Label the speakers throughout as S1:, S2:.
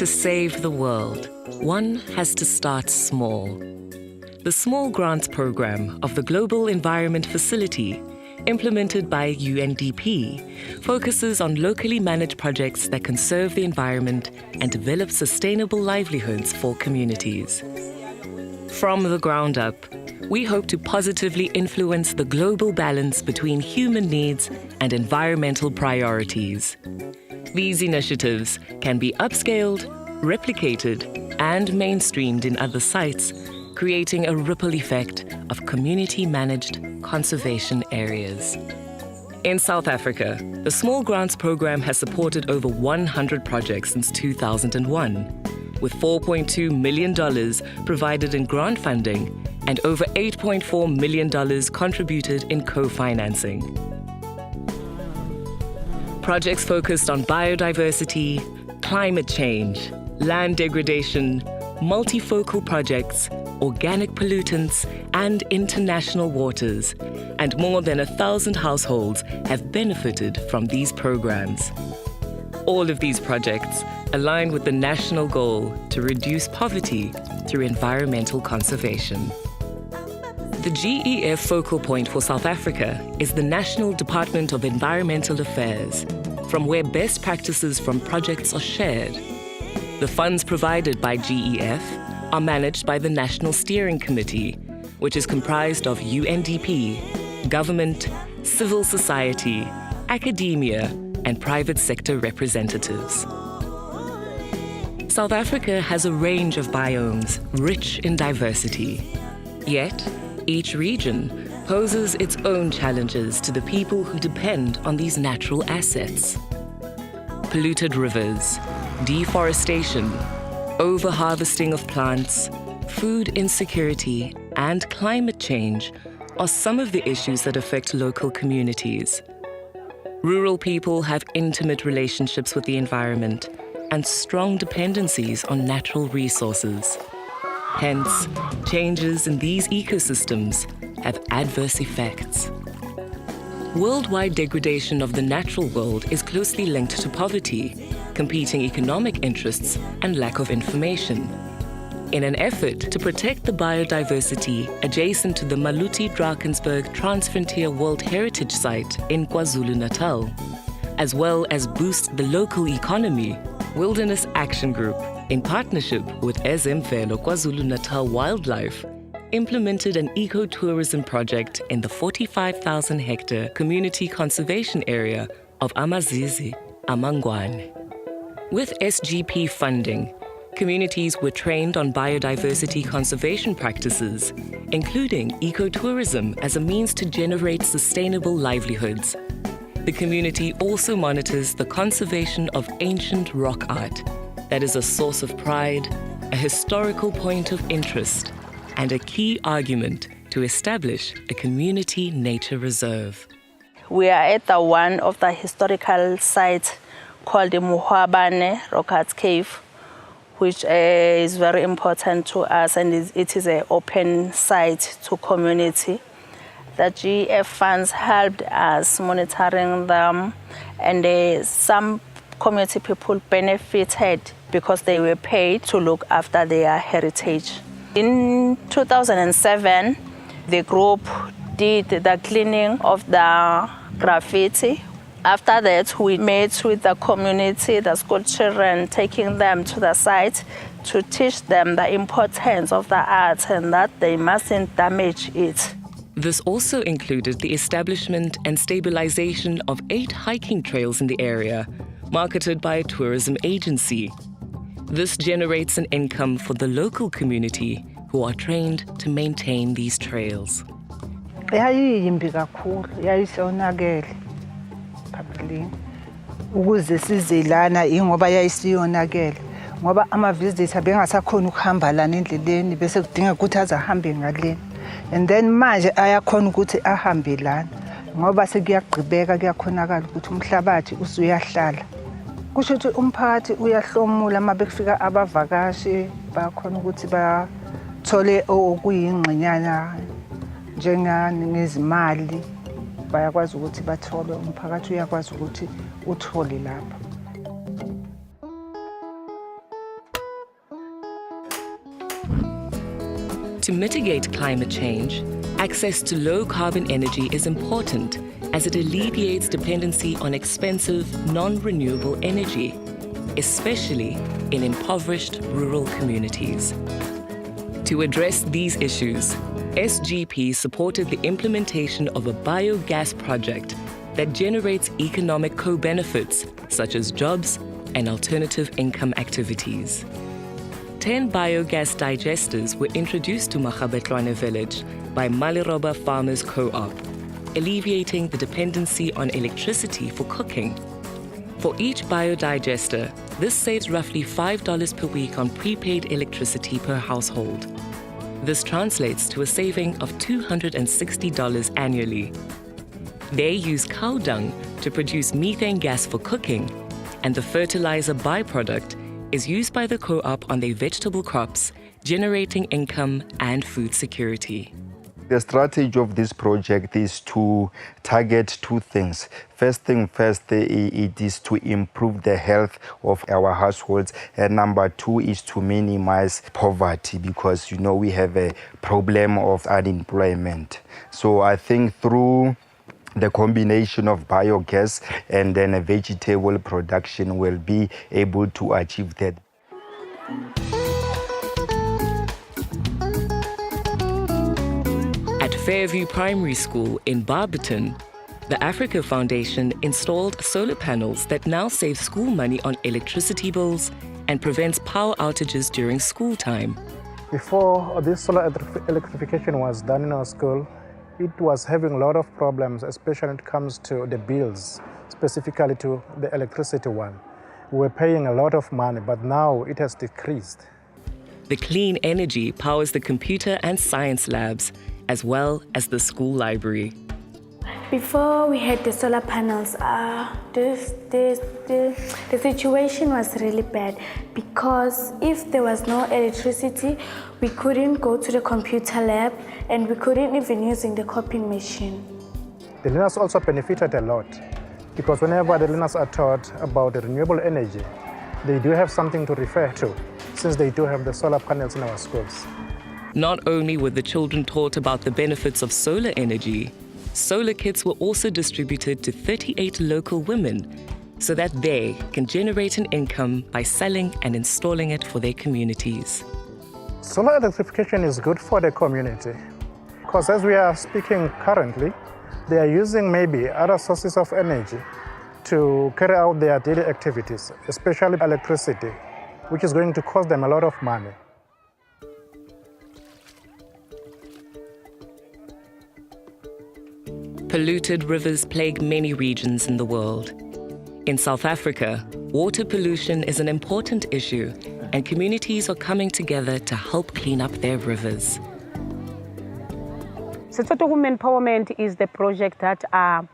S1: To save the world, one has to start small. The Small Grants Program of the Global Environment Facility, implemented by UNDP, focuses on locally managed projects that conserve the environment and develop sustainable livelihoods for communities. From the ground up, we hope to positively influence the global balance between human needs and environmental priorities. These initiatives can be upscaled, replicated, and mainstreamed in other sites, creating a ripple effect of community-managed conservation areas. In South Africa, the Small Grants Program has supported over 100 projects since 2001, with $4.2 million provided in grant funding and over $8.4 million contributed in co-financing. Projects focused on biodiversity, climate change, land degradation, multifocal projects, organic pollutants, and international waters, and more than 1,000 households have benefited from these programs. All of these projects align with the national goal to reduce poverty through environmental conservation. The GEF focal point for South Africa is the National Department of Environmental Affairs, from where best practices from projects are shared. The funds provided by GEF are managed by the National Steering Committee, which is comprised of UNDP, government, civil society, academia, and private sector representatives. South Africa has a range of biomes rich in diversity. Yet, each region poses its own challenges to the people who depend on these natural assets. Polluted rivers, deforestation, overharvesting of plants, food insecurity, and climate change are some of the issues that affect local communities. Rural people have intimate relationships with the environment and strong dependencies on natural resources. Hence, changes in these ecosystems have adverse effects. Worldwide degradation of the natural world is closely linked to poverty, competing economic interests, and lack of information. In an effort to protect the biodiversity adjacent to the Maluti-Drakensberg Transfrontier World Heritage Site in KwaZulu-Natal, as well as boost the local economy, Wilderness Action Group, in partnership with Ezemvelo KwaZulu-Natal Wildlife, implemented an ecotourism project in the 45,000-hectare community conservation area of Amazizi, Amangwane. With SGP funding, communities were trained on biodiversity conservation practices, including ecotourism as a means to generate sustainable livelihoods. The community also monitors the conservation of ancient rock art that is a source of pride, a historical point of interest, and a key argument to establish a community nature reserve.
S2: We are at one of the historical sites called the Muhwabane Rock Art Cave, which is very important to us, and it is an open site to community. The GEF funds helped us monitoring them, and some community people benefited because they were paid to look after their heritage. In 2007, the group did the cleaning of the graffiti. After that, we met with the community, the school children, taking them to the site to teach them the importance of the art and that they mustn't damage it.
S1: This also included the establishment and stabilization of 8 hiking trails in the area, marketed by a tourism agency. This generates an income for the local community who are trained to maintain these trails.
S3: Ukuze sizilana ingoba yayisiyonakele ngoba ama-visitor bengasakhona ukuhamba lana endleleni bese kudinga ukuthi azahambe ngaleni, and then manje ayakhona ukuthi ahambe lana ngoba sekuyagqibeka, kuyakhonakala ukuthi umhlabathi usuyahlala. Kusho ukuthi umphakathi uyahlomula uma bekufika abavakashi, bakhona ukuthi bathole okuyingxenyana njengezimali, bayakwazi ukuthi bathole, umphakathi uyakwazi ukuthi uthole lapha.
S1: To mitigate climate change, access to low-carbon energy is important as it alleviates dependency on expensive, non-renewable energy, especially in impoverished rural communities. To address these issues, SGP supported the implementation of a biogas project that generates economic co-benefits such as jobs and alternative income activities. 10 biogas digesters were introduced to Makgabetlwane village by Maliroba Farmers Co-op, alleviating the dependency on electricity for cooking. For each biodigester, this saves roughly $5 per week on prepaid electricity per household. This translates to a saving of $260 annually. They use cow dung to produce methane gas for cooking, and the fertilizer byproduct is used by the co-op on their vegetable crops, generating income and food security.
S4: The strategy of this project is to target two things. First thing first, it is to improve the health of our households. And number two is to minimize poverty because, you know, we have a problem of unemployment. So I think through the combination of biogas and then a vegetable production will be able to achieve that.
S1: At Fairview Primary School in Barberton, the Africa Foundation installed solar panels that now save school money on electricity bills and prevents power outages during school time.
S5: Before this solar electrification was done in our school, it was having a lot of problems, especially when it comes to the bills, specifically to the electricity one. We were paying a lot of money, but now it has decreased.
S1: The clean energy powers the computer and science labs, as well as the school library.
S6: Before we had the solar panels, the situation was really bad because if there was no electricity, we couldn't go to the computer lab and we couldn't even use the copying machine.
S5: The learners also benefited a lot because whenever the learners are taught about the renewable energy, they do have something to refer to since they do have the solar panels in our schools.
S1: Not only were the children taught about the benefits of solar energy, solar kits were also distributed to 38 local women so that they can generate an income by selling and installing it for their communities.
S5: Solar electrification is good for the community because as we are speaking currently, they are using maybe other sources of energy to carry out their daily activities, especially electricity, which is going to cost them a lot of money.
S1: Polluted rivers plague many regions in the world. In South Africa, water pollution is an important issue, and communities are coming together to help clean up their rivers.
S7: Setsoto Women Empowerment is the project that are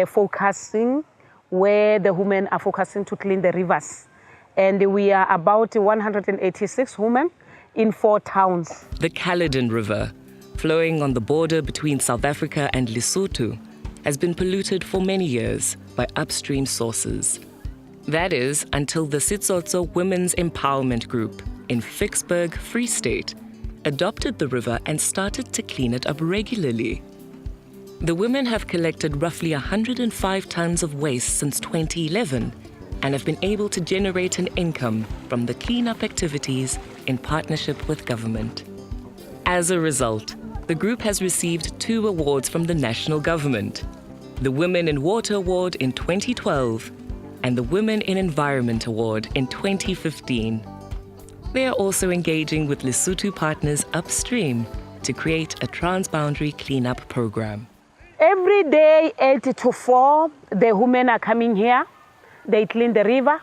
S7: focusing where the women are focusing to clean the rivers. And we are about 186 women in 4 towns.
S1: The Caledon River, flowing on the border between South Africa and Lesotho, has been polluted for many years by upstream sources. That is, until the Setsotso Women's Empowerment Group in Vicksburg, Free State, adopted the river and started to clean it up regularly. The women have collected roughly 105 tons of waste since 2011 and have been able to generate an income from the cleanup activities in partnership with government. As a result, the group has received 2 awards from the national government, the Women in Water Award in 2012 and the Women in Environment Award in 2015. They are also engaging with Lesotho partners upstream to create a transboundary cleanup program.
S7: Every day, 8 to 4, the women are coming here. They clean the river.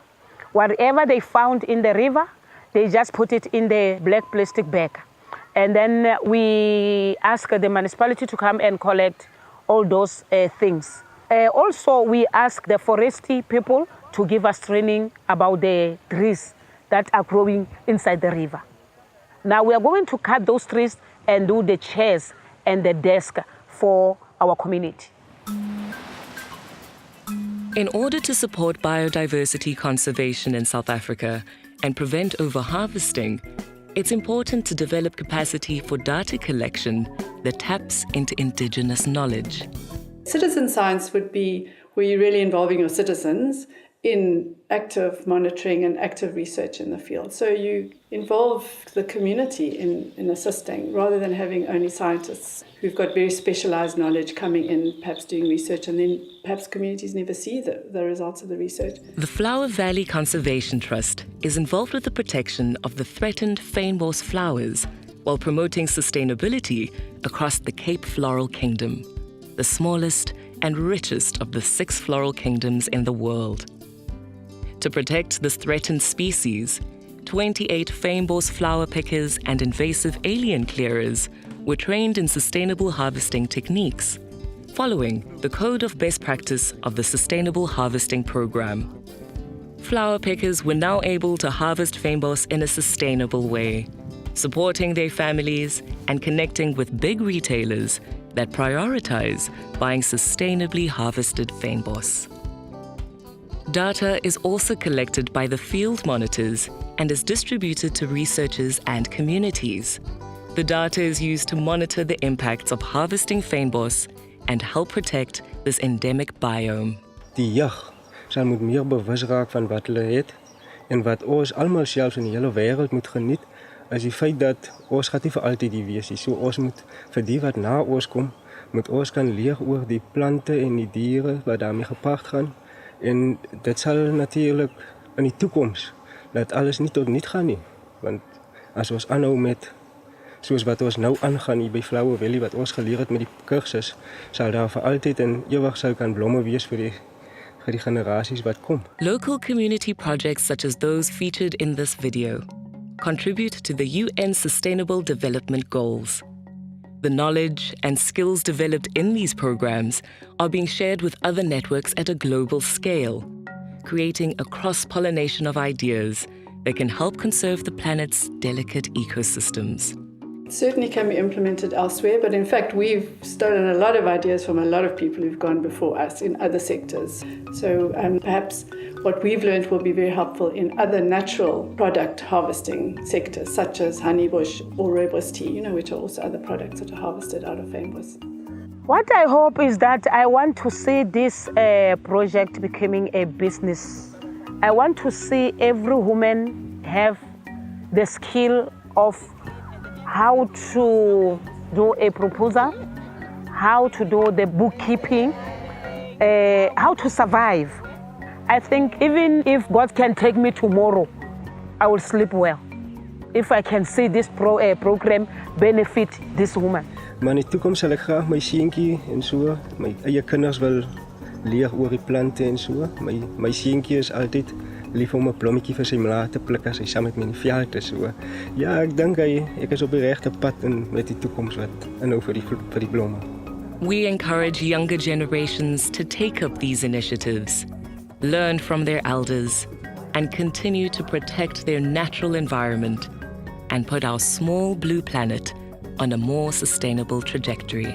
S7: Whatever they found in the river, they just put it in the black plastic bag. And then we ask the municipality to come and collect all those things. Also, we ask the forestry people to give us training about the trees that are growing inside the river. Now we are going to cut those trees and do the chairs and the desk for our community.
S1: In order to support biodiversity conservation in South Africa and prevent overharvesting, it's important to develop capacity for data collection that taps into indigenous knowledge.
S8: Citizen science would be where you're really involving your citizens in active monitoring and active research in the field. So you involve the community in assisting, rather than having only scientists who've got very specialized knowledge coming in, perhaps doing research, and then perhaps communities never see the results of the research.
S1: The Flower Valley Conservation Trust is involved with the protection of the threatened fynbos flowers while promoting sustainability across the Cape Floral Kingdom, the smallest and richest of the 6 floral kingdoms in the world. To protect this threatened species, 28 fynbos flower pickers and invasive alien clearers were trained in sustainable harvesting techniques, following the Code of Best Practice of the Sustainable Harvesting Program. Flower pickers were now able to harvest fynbos in a sustainable way, supporting their families and connecting with big retailers that prioritize buying sustainably harvested fynbos. Data is also collected by the field monitors and is distributed to researchers and communities. The data is used to monitor the impacts of harvesting fynbos and help protect this endemic biome.
S9: Die jag sal moet meer bewus raak van wat hulle het en wat ons almal selfs in die hele wêreld moet geniet, is die feit dat ons gaan nie vir altyd die wees nie. So ons moet vir die wat na ons kom, moet ons kan leer oor die plante en die diere wat daarmee gepaard gaan. En dit sal natuurlijk in die toekoms dat alles niet tot niet gaan nie. Want as ons aanhou met soos wat ons nou aangaan hier by Flower Valley, wat ons geleer het met die kursus, sal daar vir altyd en ewig sal kan blomme wees vir die generaties wat kom.
S1: Local community projects such as those featured in this video contribute to the UN Sustainable Development Goals. The knowledge and skills developed in these programs are being shared with other networks at a global scale, creating a cross-pollination of ideas that can help conserve the planet's delicate ecosystems.
S8: It certainly can be implemented elsewhere, but in fact we've stolen a lot of ideas from a lot of people who've gone before us in other sectors. So perhaps what we've learned will be very helpful in other natural product harvesting sectors, such as honeybush or rooibos tea, which are also other products that are harvested out of fynbos.
S7: What I hope is that I want to see this project becoming a business. I want to see every woman have the skill of how to do a proposal, how to do the bookkeeping, how to survive. I think even if God can take me tomorrow, I will sleep well. If I can see this program benefit this woman.
S9: Maar in die toekoms sal ek graag my seentjie en so, my eie kinders wil leer oor die plante en so. My seentjie is altyd lief om 'n blommetjie vir sy ma te pluk as hy saam met my in die veld is. So ja, ek dink ek is op die regte pad in met die toekoms wat inhou vir die blomme.
S1: We encourage younger generations to take up these initiatives, learn from their elders, and continue to protect their natural environment and put our small blue planet on a more sustainable trajectory.